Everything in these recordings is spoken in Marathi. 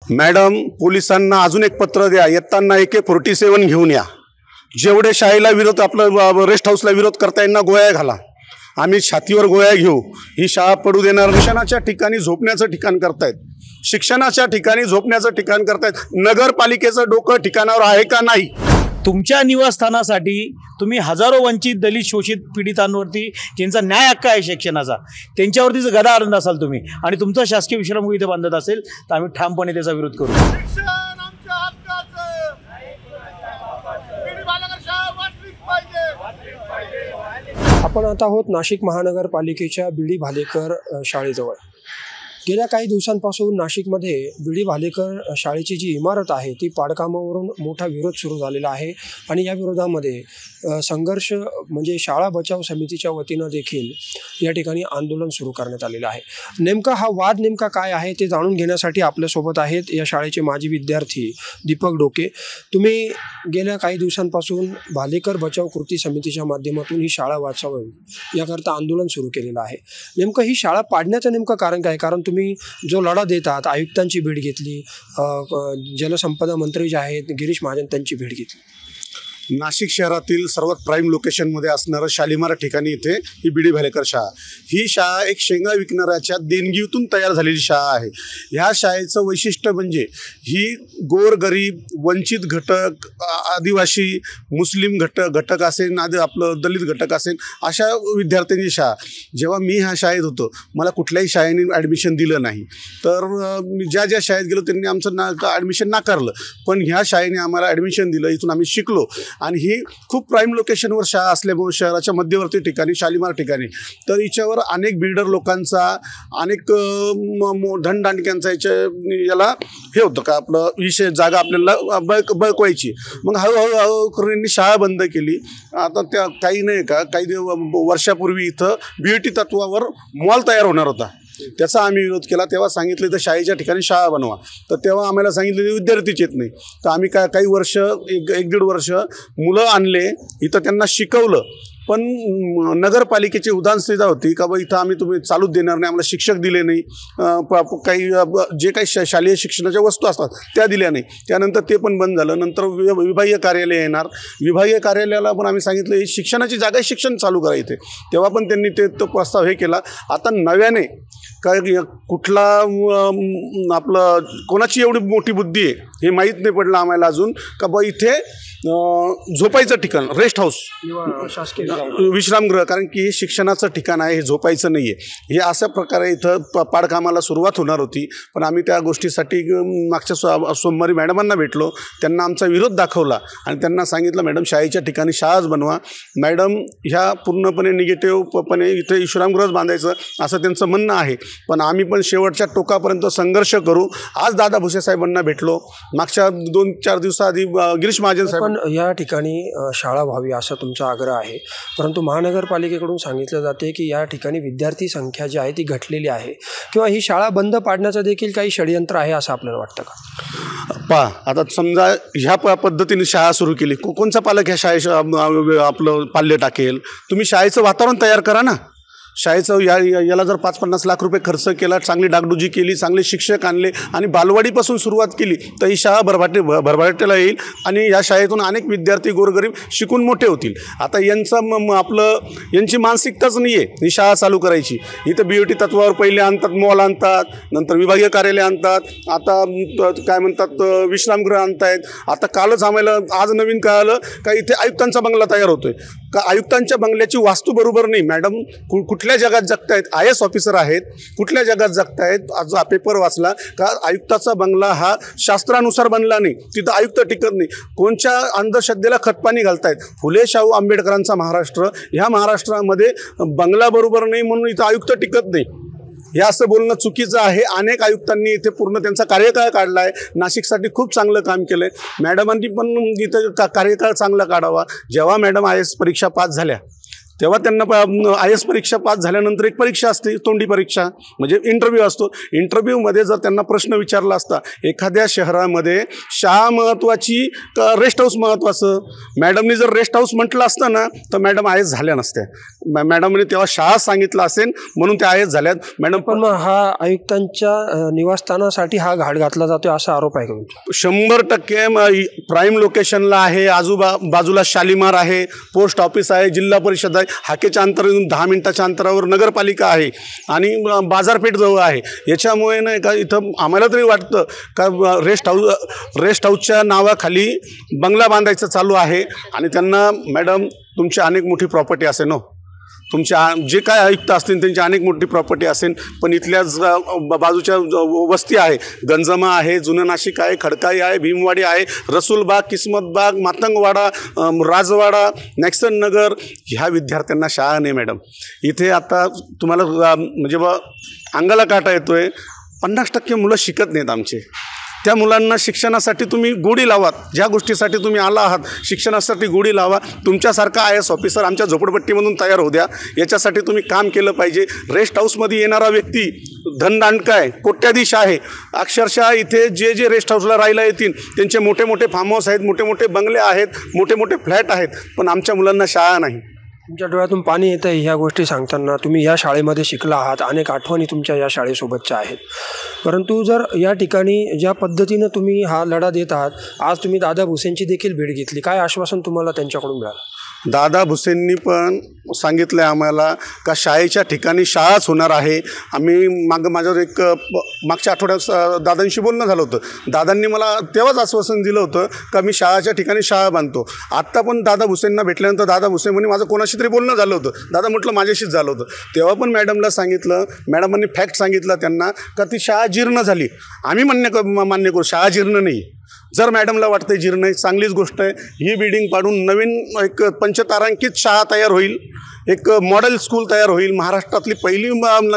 मॅडम, पोलिसांना अजून एक पत्र द्या, येताना AK-47 घेऊन या. जेवढे शाळेला विरोध, आपलं रेस्ट हाऊसला विरोध करता यांना गोळ्या घाला. आम्ही छातीवर गोळ्या घेऊ. ही शाळा पडू देणार. शिक्षणाच्या ठिकाणी झोपण्याचं ठिकाण करतायत. शिक्षणाच्या ठिकाणी झोपण्याचं ठिकाण करतायत. नगरपालिकेचं डोकं ठिकाणावर आहे का नाही? तुमच्या निवासस्थानासाठी तुम्ही हजारो वंचित, दलित, शोषित पीडितांवरती ज्यांचा न्याय हक्क आहे शिक्षणाचा, त्यांच्यावरती जर गदा आणत असाल तुम्ही आणि तुमचा शासकीय विश्रामगृह इथे बांधत असेल तर आम्ही ठामपणे त्याचा विरोध करू. आपण आता आहोत नाशिक महानगरपालिकेच्या BD भालेकर शाळेजवळ. गेल्या काही दिवसांपासून नाशिकमध्ये BD भालेकर शाळेची जी इमारत आहे ती पाडकामावरून मोठा विरोध सुरू झालेला आहे आणि या विरोधामध्ये संघर्ष म्हणजे शाळा बचाव समितीच्या वतीनं देखील या ठिकाणी आंदोलन सुरू करण्यात आलेलं आहे. नेमका हा वाद नेमका काय आहे ते जाणून घेण्यासाठी आपल्यासोबत आहेत या शाळेचे माजी विद्यार्थी दीपक डोके. तुम्ही गेल्या काही दिवसांपासून भालेकर बचाव कृती समितीच्या माध्यमातून ही शाळा वाचवावी याकरता आंदोलन सुरू केलेलं आहे. नेमकं ही शाळा पाडण्याचं नेमकं कारण काय? कारण तुम्ही जो लढा देतात, आयुक्तांची भेट घेतली, जलसंपदा मंत्री जे आहेत गिरीश महाजन त्यांची भेट घेतली. नाशिक शहरातील सर्वात प्राईम लोकेशनमध्ये असणारं शालिमार ठिकाणी इथे ही BD भालेकर शाळा. ही शाळा एक शेंगा विकणाऱ्याच्या देणगीतून तयार झालेली शाळा आहे. ह्या शाळेचं वैशिष्ट्य म्हणजे ही गोरगरीब, वंचित घटक, आदिवासी, मुस्लिम घटक असेल, आपलं दलित घटक असेल, अशा विद्यार्थ्यांची शाळा. जेव्हा मी ह्या शाळेत होतो मला कुठल्याही शाळेने ॲडमिशन दिलं नाही. तर ज्या शाळेत गेलो त्यांनी आमचं ॲडमिशन नाकारलं. पण ह्या शाळेने आम्हाला ॲडमिशन दिलं. इथून आम्ही शिकलो आणि ही खूप प्राईम लोकेशनवर शाळा असल्यामुळे शहराच्या मध्यवर्ती ठिकाणी, शालिमार ठिकाणी, तर हिच्यावर अनेक बिल्डर लोकांचा, अनेक धनदांडक्यांचा याला हे होतं का आपलं विषय जागा आपल्याला बळकवायची. मग हळूहळू करून यांनी शाळा बंद केली. आता त्या काही नाही का, काही वर्षापूर्वी इथं BOT तत्वावर मॉल तयार होणार होता. त्याचा आम्ही विरोध केला. तेव्हा सांगितलं तर शाळेच्या ठिकाणी शाळा बनवा. तर तेव्हा आम्हाला सांगितलं विद्यार्थीच येत नाही. तर आम्ही काही वर्ष, एक दीड वर्ष मुलं आणले इथं, त्यांना शिकवलं. पण नगरपालिकेची उदासीनता होती का बा इथं तुम्ही चालूच देणार नाही, आम्हाला शिक्षक दिले नाही, काही जे काही शालेय शिक्षणाच्या वस्तू असतात त्या दिल्या नाही. त्यानंतर ते पण बंद झालं. नंतर विभागीय कार्यालय येणार. विभागीय कार्यालयाला पण आम्ही सांगितलं शिक्षणाची जागा शिक्षण चालू करा इथे. तेव्हा पण त्यांनी तो प्रस्ताव हे केला. आता नव्याने काय कुठला आपलं कोणाची एवढी मोठी बुद्धी आहे हे माहीत नाही पडलं आम्हाला अजून का बा इथे झोपायचं ठिकाण, रेस्ट हाऊस, विश्रामगृह, कारण की हे शिक्षणाचं ठिकाण आहे, हे झोपायचं नाही आहे. हे अशा प्रकारे इथं पाडकामाला सुरुवात होणार होती. पण आम्ही त्या गोष्टीसाठी मागच्या सोमवारी मॅडमांना भेटलो. त्यांना आमचा विरोध दाखवला आणि त्यांना सांगितलं मॅडम शाळेच्या ठिकाणी शाळाच बनवा. मॅडम ह्या पूर्णपणे निगेटिव्हपणे इथे विश्रामगृहच बांधायचं असं त्यांचं म्हणणं आहे. पण आम्ही पण शेवटच्या टोकापर्यंत संघर्ष करू. आज दादा भुसे साहेबांना भेटलो. मागच्या 2-4 दिवसाआधी गिरीश महाजन साहेब. पण या ठिकाणी शाळा व्हावी असा तुमचा आग्रह आहे, परंतु महानगरपालिकेकडून सांगितलं जाते की या ठिकाणी विद्यार्थी संख्या जी आहे ती घटलेली आहे किंवा ही शाळा बंद पाडण्याचं देखील काही षडयंत्र आहे असं आपल्याला वाटतं का? आता समजा ह्या पद्धतीने शाळा सुरू केली, कोणचा पालक ह्या आपलं पाल्य टाकेल? तुम्ही शाळेचं वातावरण तयार करा ना. शाळेचं याला जर 5-50 लाख रुपये खर्च केला, चांगली डागडुजी केली, चांगले शिक्षक आणले आणि बालवाडीपासून सुरुवात केली तर ही शाळा भरभराटीला येईल आणि या शाळेतून अनेक विद्यार्थी गोरगरीब शिकून मोठे होतील. आता यांची मानसिकताच नाही आहे ही शाळा चालू करायची. इथं BOT तत्वावर पहिले आणतात, मॉल आणतात, नंतर विभागीय कार्यालय आणतात, आता काय म्हणतात विश्रामगृह आणतायत. आता कालच आम्हाला आज नवीन कळालं का इथे आयुक्तांचा बंगला तयार होतोय. का आयुक्तांच्या बंगल्याची वास्तू बरोबर नाही? मॅडम कुठल्या जगात जगतायत? IAS ऑफिसर आहेत, कुठल्या जगात जगतायत? आज पेपर वाचला का आयुक्ताचा बंगला हा शास्त्रानुसार बनला नाही, तिथं आयुक्त टिकत नाही. कोणच्या अंधश्रद्धेला खतपाणी घालतायत? फुले शाहू आंबेडकरांचा महाराष्ट्र, ह्या महाराष्ट्रामध्ये बंगला बरोबर नाही म्हणून इथं आयुक्त टिकत नाही, हे असं बोलणं चुकीचं आहे. अनेक आयुक्तांनी इथे पूर्ण त्यांचा कार्यकाळ काढला आहे. नाशिकसाठी खूप चांगलं काम केलं आहे. मॅडमांनी पण इथं कार्यकाळ चांगला काढावा. जेव्हा मॅडम IAS परीक्षा पास झाल्या तेव्हा त्यांना IAS परीक्षा पास झाल्यानंतर एक परीक्षा असते, तोंडी परीक्षा म्हणजे इंटरव्ह्यू असतो. इंटरव्ह्यूमध्ये जर त्यांना प्रश्न विचारला असता एखाद्या शहरामध्ये शाळा महत्त्वाची का रेस्ट हाऊस महत्त्वाचं, मॅडमनी जर रेस्ट हाऊस म्हटलं असतं ना तर मॅडम IAS झाल्या नसत्या. मॅडमने तेव्हा शाळा सांगितलं असेल म्हणून त्या IAS झाल्यात. मॅडम पण मग हा आयुक्तांच्या निवासस्थानासाठी हा घाट घातला जातो असा आरोप आहे का तुमचा? 100% प्राईम लोकेशनला आहे, बाजूला शालिमार आहे, पोस्ट ऑफिस आहे, जिल्हा परिषद आहे, हाकेच्या अंतरावरून 10 मिनिटाच्या अंतरावर नगरपालिका आहे आणि बाजारपेठ जवळ आहे. याच्यामुळे नाही का इथं आम्हाला तरी वाटतं का रेस्ट हाऊसच्या नावाखाली बंगला बांधायचं चालू आहे. आणि त्यांना मॅडम तुमची अनेक मोठी प्रॉपर्टी असेल, नो तुमच्या जे काय आयुक्त असतील त्यांची अनेक मोठी प्रॉपर्टी असेल, पण इथल्याच बाजूच्या वस्ती आहे, गंजमा आहे, जुनं नाशिक आहे, खडकाई आहे, भीमवाडी आहे, रसूलबाग, किस्मतबाग, मातंगवाडा, राजवाडा, नॅक्सन नगर, ह्या विद्यार्थ्यांना शाळा नाही मॅडम. इथे आता तुम्हाला म्हणजे अंगाला काटा येतोय, 50% मुलं शिकत नाहीत आमचे. त्या मुलांना शिक्षणासाठी तुम्ही गोडी लावा, ज्या गोष्टीसाठी तुम्ही आला आहात शिक्षणासाठी गोडी लावा. तुमच्यासारखा IAS ऑफिसर आमच्या झोपडपट्टीमधून तयार होऊ द्या, याच्यासाठी तुम्ही काम केलं पाहिजे. रेस्ट हाऊसमध्ये येणारा व्यक्ती धनदांडका आहे, कोट्याधीश आहे. अक्षरशः इथे जे रेस्ट हाऊसला राहायला येतील त्यांचे मोठे मोठे फार्म हाऊस आहेत, मोठे मोठे बंगले आहेत, मोठे मोठे फ्लॅट आहेत, पण आमच्या मुलांना शाळा नाही. तुमच्या डोळ्यातून पाणी येतं ह्या गोष्टी सांगताना. तुम्ही या शाळेमध्ये शिकला आहात, अनेक आठवणी तुमच्या या शाळेसोबतच्या आहेत. परंतु जर या ठिकाणी ज्या पद्धतीनं तुम्ही हा लढा देत आहात, आज तुम्ही दादा भुसेंची देखील भेट घेतली, काय आश्वासन तुम्हाला त्यांच्याकडून मिळालं? दादा भुसेंनी पण सांगितलं आहे आम्हाला का शाळेच्या ठिकाणी शाळाच होणार आहे. आम्ही माझ्यावर मागच्या आठवड्यात दादांशी बोलणं झालं होतं. दादांनी मला तेव्हाच आश्वासन दिलं होतं का मी शाळेच्या ठिकाणी शाळा बांधतो. आत्ता पण दादा भुसेंना भेटल्यानंतर दादा भुसे म्हणे माझं कोणाशी तरी बोलणं झालं होतं. दादा म्हटलं माझ्याशीच झालं होतं. तेव्हा पण मॅडमला सांगितलं, मॅडमांनी फॅक्ट सांगितलं त्यांना का ती शाळा जीर्ण झाली. आम्ही मान्य करू शाळा जीर्ण नाही. जर मॅडमला वाटतं जीर्ण आहे चांगलीच गोष्ट आहे. ही बिल्डिंग पाडून नवीन एक पंचतारांकित शाळा तयार होईल, एक मॉडेल स्कूल तयार होईल. महाराष्ट्रातली पहिली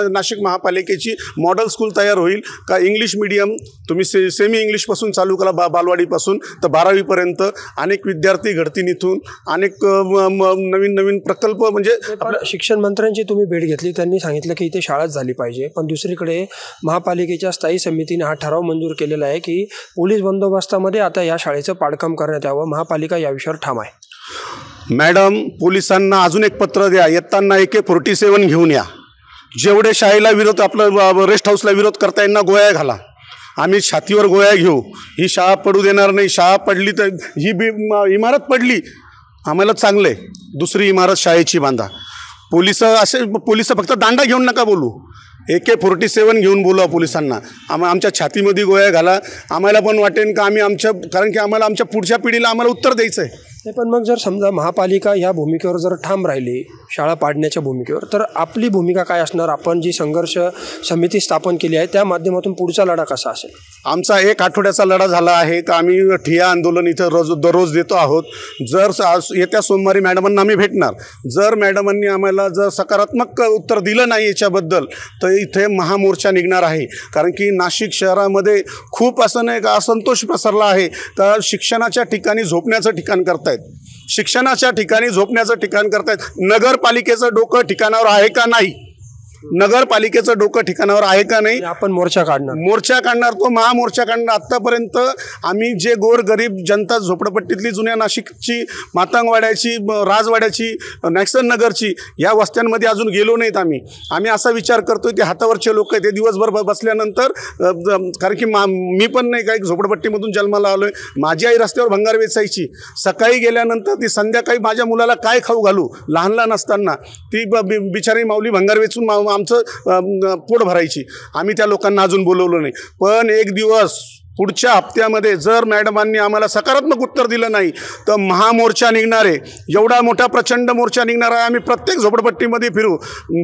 नाशिक महापालिकेची मॉडेल स्कूल तयार होईल का इंग्लिश मीडियम तुम्ही सेमी इंग्लिशपासून चालू करा, बालवाडीपासून तर 12वीपर्यंत अनेक विद्यार्थी घडतील इथून. अनेक नवीन नवीन प्रकल्प म्हणजे शिक्षण मंत्र्यांची तुम्ही भेट घेतली, त्यांनी सांगितलं की इथे शाळाच झाली पाहिजे. पण दुसरीकडे महापालिकेच्या स्थायी समितीने हा ठराव मंजूर केलेला आहे की पोलीस बंदोबस्तामध्ये आता या शाळेचं पाडकाम करण्यात यावं. महापालिका या विषयावर ठाम आहे. मॅडम पोलिसांना अजून एक पत्र द्या, येताना AK-47 घेऊन या. जेवढे शाळेला विरोध आपलं रेस्ट हाऊसला विरोध करता यांना गोळ्या घाला. आम्ही छातीवर गोळ्या घेऊ. ही शाळा पडू देणार नाही. शाळा पडली तर ही इमारत पडली आम्हाला चांगलं आहे, दुसरी इमारत शाळेची बांधा. पोलिस फक्त दांडा घेऊन नका बोलू, AK-47 घेऊन बोलवा पोलिसांना. आमच्या छातीमध्ये गोळ्या घाला. आम्हाला पण वाटेल का आम्ही कारण की आम्हाला आमच्या पुढच्या पिढीला आम्हाला उत्तर द्यायचं आहे. नाही पण मग जर समजा महापालिका या भूमिकेवर जर ठाम राहिली शाळा पाडण्याच्या भूमिकेवर, तर आपली भूमिका काय असणार? आपण जी संघर्ष समिती स्थापन केली आहे त्या माध्यमातून पुढचा लढा कसा असेल? आमचा 1 आठवड्याचा लढा झाला आहे का आम्ही ठिय्या आंदोलन इथं दररोज देतो आहोत. जर येत्या सोमवारी मॅडमांना आम्ही भेटणार. जर मॅडमांनी आम्हाला जर सकारात्मक उत्तर दिलं नाही याच्याबद्दल तर इथे महामोर्चा निघणार आहे. कारण की नाशिक शहरामध्ये खूप असं नाही का असंतोष पसरला आहे का शिक्षणाच्या ठिकाणी झोपण्याचं ठिकाण करतायत, शिक्षणाच्या ठिकाणी झोपण्याचं ठिकाण करतायत. नगरपालिकेचं डोकं ठिकाणावर आहे का नाही? नगरपालिकेचं डोकं ठिकाणावर आहे का नाही? आपण मोर्चा काढणार, तो महामोर्चा काढणार. आत्तापर्यंत आम्ही जे गोरगरीब जनता झोपडपट्टीतली जुन्या नाशिकची, मातंगवाड्याची, राजवाड्याची, नॅक्सन नगरची या वस्त्यांमध्ये अजून गेलो नाहीत. आम्ही असा विचार करतोय की हातावरचे लोक ते दिवसभर बसल्यानंतर, कारण की मी पण नाही काही झोपडपट्टीमधून जन्माला आलोय. माझी आई रस्त्यावर भंगार वेचायची. सकाळी गेल्यानंतर ती संध्याकाळी माझ्या मुलाला काय खाऊ घालू, लहान असताना ती बिचारी माऊली भंगार वेचून आमचं पोट भरायची. आम्ही त्या लोकांना अजून बोलवलं नाही. पण एक दिवस पुढच्या हप्त्यामध्ये जर मॅडमांनी आम्हाला सकारात्मक उत्तर दिलं नाही तर महामोर्चा निघणार आहे. एवढा मोठा प्रचंड मोर्चा निघणार आहे. आम्ही प्रत्येक झोपडपट्टीमध्ये फिरू,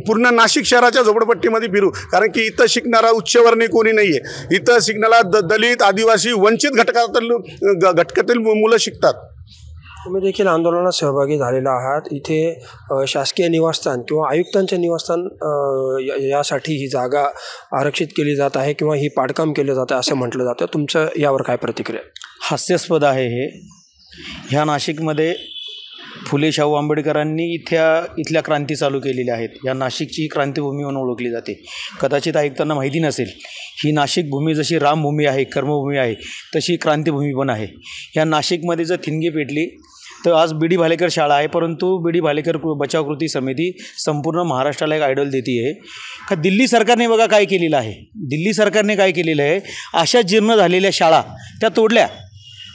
पूर्ण नाशिक शहराच्या झोपडपट्टीमध्ये फिरू. कारण की इथं शिकणारा उच्चवर्णीय कोणी नाही आहे. इथं शिकणारा दलित, आदिवासी, वंचित घटकातील मुलं शिकतात. तुम्ही देखील आंदोलनात सहभागी झालेला आहात. इथे शासकीय निवासस्थान किंवा आयुक्तांचे निवासस्थान यासाठी ही जागा आरक्षित केली जात आहे किंवा ही पाडकाम केलं जातं असं म्हटलं जातं. तुमचं यावर काय प्रतिक्रिया? हास्यास्पद आहे हे. ह्या नाशिकमध्ये फुले शाहू आंबेडकरांनी इथल्या क्रांती चालू केलेल्या आहेत. या नाशिकची क्रांतिभूमी म्हणून ओळखली जाते. कदाचित आयुक्तांना माहिती नसेल, ही नाशिक भूमी जशी रामभूमी आहे, कर्मभूमी आहे, तशी क्रांतिभूमी पण आहे. ह्या नाशिकमध्ये जर ठिणगी पेटली तर आज बी.डी. भालेकर शाळा आहे, परंतु बी.डी. भालेकर बचाव कृती समिती संपूर्ण महाराष्ट्राला एक आयडॉल देते आहे. का दिल्ली सरकारने बघा काय केलेलं आहे. दिल्ली सरकारने काय केलेलं आहे, अशा जीर्ण झालेल्या शाळा त्या तोडल्या,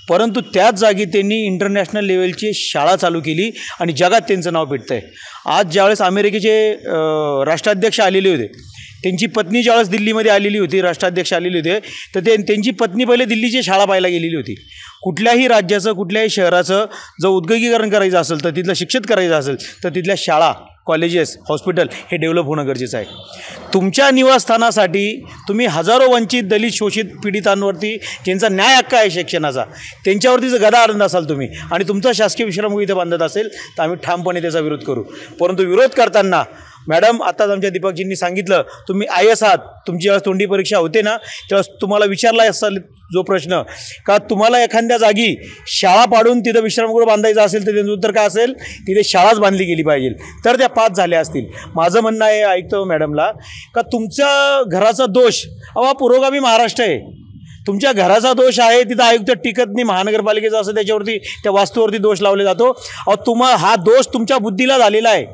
परंतु त्याच जागी त्यांनी इंटरनॅशनल लेवलची शाळा चालू केली आणि जगात त्यांचं नाव भेटतं आहे. आज ज्यावेळेस अमेरिकेचे राष्ट्राध्यक्ष आलेले होते, त्यांची पत्नी ज्यावेळेस दिल्लीमध्ये आलेली होती, राष्ट्राध्यक्ष आलेले होते, तर त्यांची पत्नी पहिले दिल्लीची शाळा पाहायला गेलेली होती. कुठल्याही राज्याचं, कुठल्याही शहराचं जर उद्योगीकरण करायचं असेल, तर तिथलं शिक्षित करायचं असेल, तर तिथल्या शाळा, कॉलेजेस, हॉस्पिटल हे डेव्हलप होणं गरजेचं आहे. तुमच्या निवासस्थानासाठी तुम्ही हजारो वंचित, दलित, शोषित पीडितांवरती ज्यांचा न्याय हक्क आहे शिक्षणाचा, त्यांच्यावरती जर गदा आणत असाल तुम्ही आणि तुमचा शासकीय विश्रामगृह इथं बांधत असेल, तर आम्ही ठामपणे त्याचा विरोध करू. परंतु विरोध करताना मॅडम, आत्ताच आमच्या दीपकजींनी सांगितलं, तुम्ही IAS आहात, तुमची ज्यावेळेस तोंडी परीक्षा होते ना, त्यावेळेस तुम्हाला विचारला असेल जो प्रश्न, का तुम्हाला एखाद्या जागी शाळा पाडून तिथं विश्रामगृह बांधायचं असेल, तर त्यांचं उत्तर काय असेल, तिथे शाळाच बांधली गेली पाहिजे, तर त्या पास झाल्या असतील. माझं म्हणणं आहे ऐकतो मॅडमला, का तुमच्या घराचा दोष, अहो पुरोगामी महाराष्ट्र आहे, तुमच्या घराचा दोष आहे, तिथं आयुक्त टिकत नाही, महानगरपालिकेचा असं त्याच्यावरती त्या वास्तूवरती दोष लावले जातो. अहो हा दोष तुमच्या बुद्धीला झालेला आहे,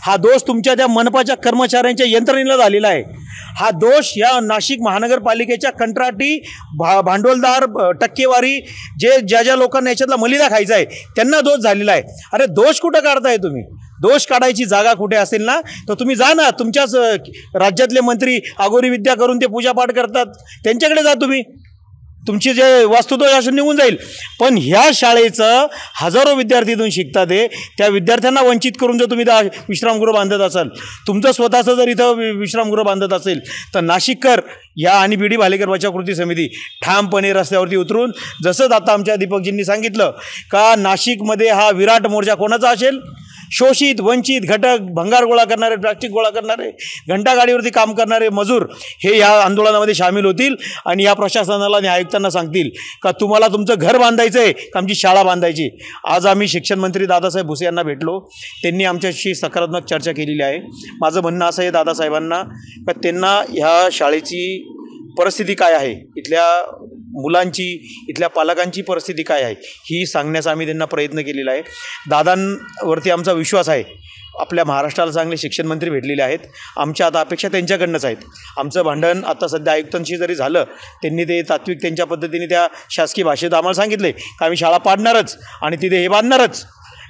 हा दोष तुमच्या त्या मनपाच्या कर्मचाऱ्यांच्या यंत्रणेला झालेला आहे, हा दोष या नाशिक महानगरपालिकेच्या कंत्राटी भांडवलदार टक्केवारी ज्या लोकांना याच्यातला मलिदा खायचा आहे त्यांना दोष झालेला आहे. अरे दोष कुठं काढताय तुम्ही? दोष काढायची जागा कुठे असेल ना, तर तुम्ही जा ना, तुमच्याच राज्यातले मंत्री अघोरी विद्या करून ते पूजापाठ करतात, त्यांच्याकडे जा तुम्ही, तुमचे जे वास्तुदोष असून निघून जाईल. पण ह्या शाळेचं हजारो विद्यार्थी इथून शिकतात आहे, त्या विद्यार्थ्यांना वंचित करून जर तुम्ही विश्रामगृह बांधत असाल, तुमचं स्वतःचं जर इथं विश्रामगृह बांधत असेल, तर नाशिककर या आणि बी.डी. भालेकर बचाव कृती समिती ठामपणे रस्त्यावरती उतरून, जसंच आता आमच्या दीपकजींनी सांगितलं, का नाशिकमध्ये हा विराट मोर्चा कोणाचा असेल? शोषित, वंचित, घटक, भंगार गोळा करणारे, प्लास्टिक गोळा करणारे, घंटागाडीवरती काम करणारे मजूर हे या आंदोलनामध्ये सामील होतील आणि या प्रशासनाला आणि आयुक्तांना सांगतील का तुम्हाला तुमचं घर बांधायचं आहे का आमची शाळा बांधायची. आज आम्ही शिक्षण मंत्री दादासाहेब भुसे यांना भेटलो, त्यांनी आमच्याशी सकारात्मक चर्चा केलेली आहे. माझं म्हणणं असं आहे दादासाहेबांना का त्यांना ह्या शाळेची परिस्थिती काय आहे, इथल्या मुलांची, इथल्या पालकांची परिस्थिती काय आहे, ही सांगण्याचा आम्ही त्यांना प्रयत्न केलेला आहे. दादांवरती आमचा विश्वास आहे. आपल्या महाराष्ट्राला चांगले शिक्षण मंत्री भेटलेले आहेत, आमच्या आता अपेक्षा त्यांच्याकडनंच आहेत. आमचं भांडण आता सध्या आयुक्तांशी जरी झालं, त्यांनी ते तात्विक त्यांच्या पद्धतीने त्या शासकीय भाषेत आम्हाला सांगितले का आम्ही शाळा पाडणारच आणि तिथे हे बांधणारच.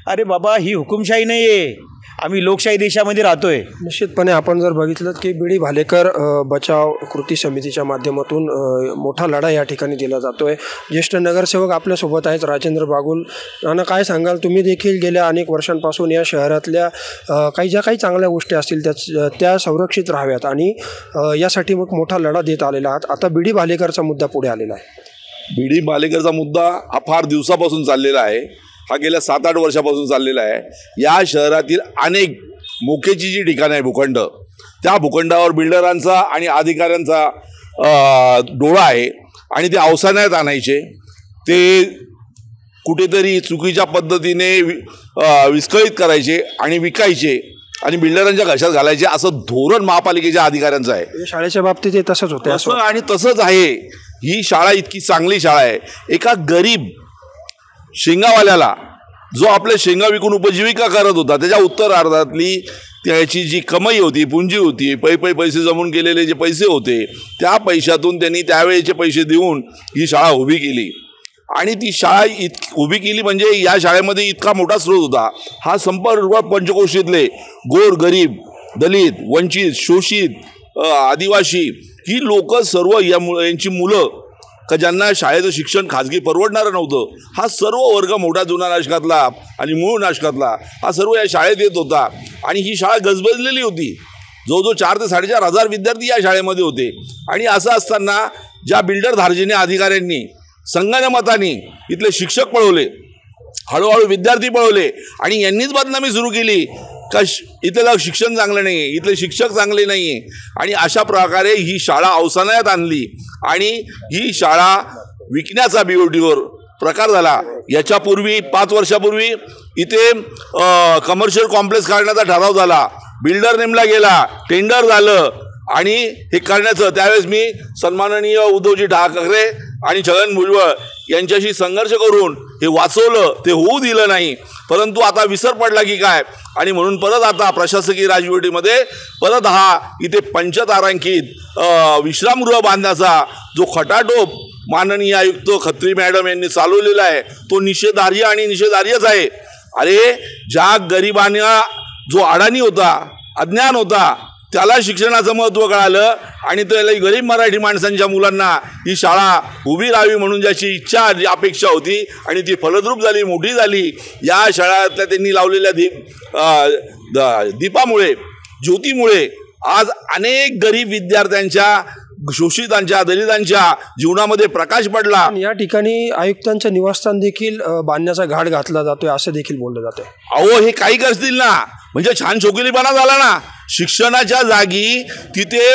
अरे बाबा, ही हुकुमशाही नाही आहे, आम्ही लोकशाही देशामध्ये राहतोय. निश्चितपणे आपण जर बघितलं की बी.डी. भालेकर बचाव कृती समितीच्या माध्यमातून मोठा लढा या ठिकाणी दिला जातोय. ज्येष्ठ नगरसेवक आपल्यासोबत आहेत, राजेंद्र बागुल. नाना, काय सांगाल, तुम्ही देखील गेल्या अनेक वर्षांपासून या शहरातल्या ज्या काही चांगल्या गोष्टी असतील त्या संरक्षित राहाव्यात आणि यासाठी मग मोठा लढा देत आलेला आहात. आता बी.डी. भालेकरचा मुद्दा पुढे आलेला आहे. बी.डी. भालेकरचा मुद्दा हा फार दिवसापासून चाललेला आहे, हा गेल्या 7-8 वर्षापासून चाललेला आहे. या शहरातील अनेक मोकेची जी ठिकाणं आहे, भूखंड, त्या भूखंडावर बिल्डरांचा आणि अधिकाऱ्यांचा डोळा आहे आणि ते अवसानात आणायचे, ते कुठेतरी चुकीच्या पद्धतीने विस्कळीत करायचे आणि विकायचे आणि बिल्डरांच्या घशात घालायचे, असं धोरण महापालिकेच्या अधिकाऱ्यांचं आहे. शाळेच्या बाबतीत हे तसंच होते असं आणि तसंच आहे. ही शाळा इतकी चांगली शाळा आहे, एका गरीब शेंगावाल्याला जो आपल्या शेंगा विकून उपजीविका करत होता, त्याच्या उत्तरार्धातली त्याची जी कमाई होती, पुंजी होती, पैसे जमून केलेले जे पैसे होते, त्या पैशातून त्यांनी त्यावेळेचे पैसे देऊन ही शाळा उभी केली. आणि ती शाळा उभी केली म्हणजे या शाळेमध्ये इतका मोठा स्रोत होता. हा संपूर्ण पंचक्रोशीतले गोर गरीब, दलित, वंचित, शोषित, आदिवासी ही लोक सर्व यांची मुलं का ज्यांना शाळेचं शिक्षण खाजगी परवडणारं नव्हतं, हा सर्व वर्ग मोठा जुना नाशकातला आणि मूळ नाशकातला हा सर्व या शाळेत येत होता. आणि ही शाळा गजबजलेली होती. जवळजवळ 4,000 ते 4,500 विद्यार्थी या शाळेमध्ये होते. आणि असं असताना ज्या बिल्डर धार्जिने अधिकाऱ्यांनी संगनमताने इथले शिक्षक पळवले, हळूहळू विद्यार्थी पळवले आणि यांनीच बदनामी सुरू केली का इथलं शिक्षण चांगलं नाही आहे, इथले शिक्षक चांगले नाही आहे. आणि अशा प्रकारे ही शाळा अवसानात आणली आणि ही शाळा विकण्याचा BOTवर प्रकार झाला. याच्यापूर्वी 5 वर्षापूर्वी इथे कमर्शियल कॉम्प्लेक्स काढण्याचा ठराव झाला, बिल्डर नेमला गेला, टेंडर झालं आणि हे करण्याचं त्यावेळेस मी सन्माननीय उद्धवजी ठाकरे आणि छगन भुजबळ यांच्याशी संघर्ष करून हे वाचवलं, ते होऊ दिलं नाही. परंतु आता विसर पडला की काय, आणि म्हणून परत आता प्रशासकीय राजवटीमध्ये परत हा इथे पंचतारांकित विश्रामगृह बांधण्याचा जो खटाटोप माननीय आयुक्त खत्री मॅडम यांनी चालवलेला आहे तो निषेधार्ह आणि निषेधार्हच आहे. अरे ज्या गरिबांना जो अडाणी होता, अज्ञान होता, त्याला शिक्षणाचं महत्त्व कळालं आणि त्याला गरीब मराठी माणसांच्या मुलांना ही शाळा उभी राहावी म्हणून ज्याची इच्छा अपेक्षा होती आणि ती फलद्रूप झाली, मोठी झाली. या शाळेतल्या त्यांनी लावलेल्या दीपामुळे, ज्योतीमुळे आज अनेक गरीब विद्यार्थ्यांच्या, शोषितांच्या, दलितांच्या जीवनामध्ये प्रकाश पडला. या ठिकाणी आयुक्तांचं निवासस्थान देखील बांधण्याचा घाट घातला जातोय असं देखील बोललं जातंय. अहो हे काही करतील ना, म्हणजे छान शोकिलीपणा झाला ना. शिक्षणाच्या जागी तिथे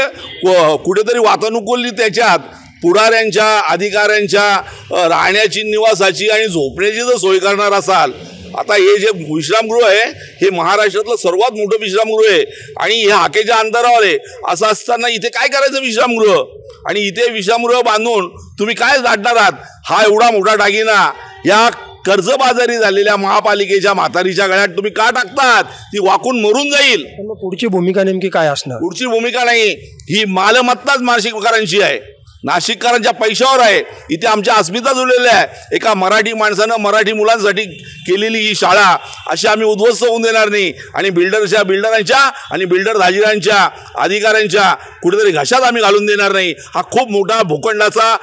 कुठेतरी वातानुकूलित त्याच्यात पुढाऱ्यांच्या, अधिकाऱ्यांच्या राहण्याची, निवासाची आणि झोपण्याची जर सोय करणार असाल, आता हे जे विश्रामगृह आहे हे महाराष्ट्रातलं सर्वात मोठं विश्रामगृह आहे आणि हे हाकेच्या अंतरावर आहे. असं असताना इथे काय करायचं विश्रामगृह, आणि इथे विश्रामगृह बांधून तुम्ही काय दाटणार आहात? हा एवढा मोठा दागिना या कर्जबाजारी झालेल्या महापालिकेच्या म्हातारीच्या गळ्यात तुम्ही का टाकतात? ती वाकून मरून जाईल. पुढची भूमिका नेमकी काय असणार? पुढची भूमिका नाही, ही मालमत्ताच नाशिककरांची आहे, नाशिककरांच्या पैशावर आहे. इथे आमच्या अस्मिता जुळलेल्या आहे. एका मराठी माणसानं मराठी मुलांसाठी केलेली ही शाळा अशी आम्ही उद्ध्वस्त होऊन देणार नाही. आणि बिल्डरांच्या आणि बिल्डर धाजीरांच्या, अधिकाऱ्यांच्या कुठेतरी घशात आम्ही घालून देणार नाही. हा खूप मोठा भूखंडाचा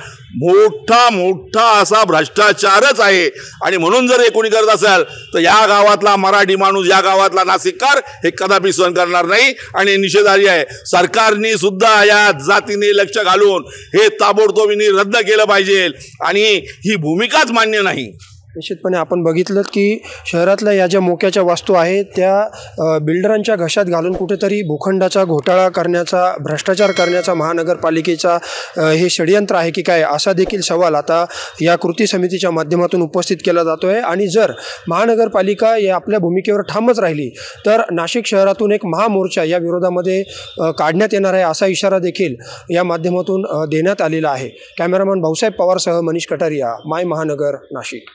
मोठा असा भ्रष्टाचारच आहे. आणि म्हणून जर हे कोणी करत असेल तर या गावातला मराठी माणूस, या गावातला नाशिककर हे कदापि सहन करणार नाही आणि निषेधार्ह आहे. सरकारने सुद्धा या जातीने लक्ष घालून हे ताबडतोबीने रद्द केलं पाहिजे आणि ही भूमिकाच मान्य नाही. निश्चितपणे आपण बघितलं की शहरातल्या या ज्या मोक्याच्या वास्तू आहेत त्या बिल्डरांच्या घशात घालून कुठेतरी भूखंडाचा घोटाळा करण्याचा, भ्रष्टाचार करण्याचा महानगरपालिकेचा हे षडयंत्र आहे की काय, असा देखील सवाल आता या कृती समितीच्या माध्यमातून उपस्थित केला जातो आहे. आणि जर महानगरपालिका या आपल्या भूमिकेवर ठामच राहिली तर नाशिक शहरातून एक महामोर्चा या विरोधामध्ये काढण्यात येणार आहे असा इशारा देखील या माध्यमातून देण्यात आलेला आहे. कॅमेरामॅन भाऊसाहेब पवारसह मनीष कटारिया, माय महानगर, नाशिक.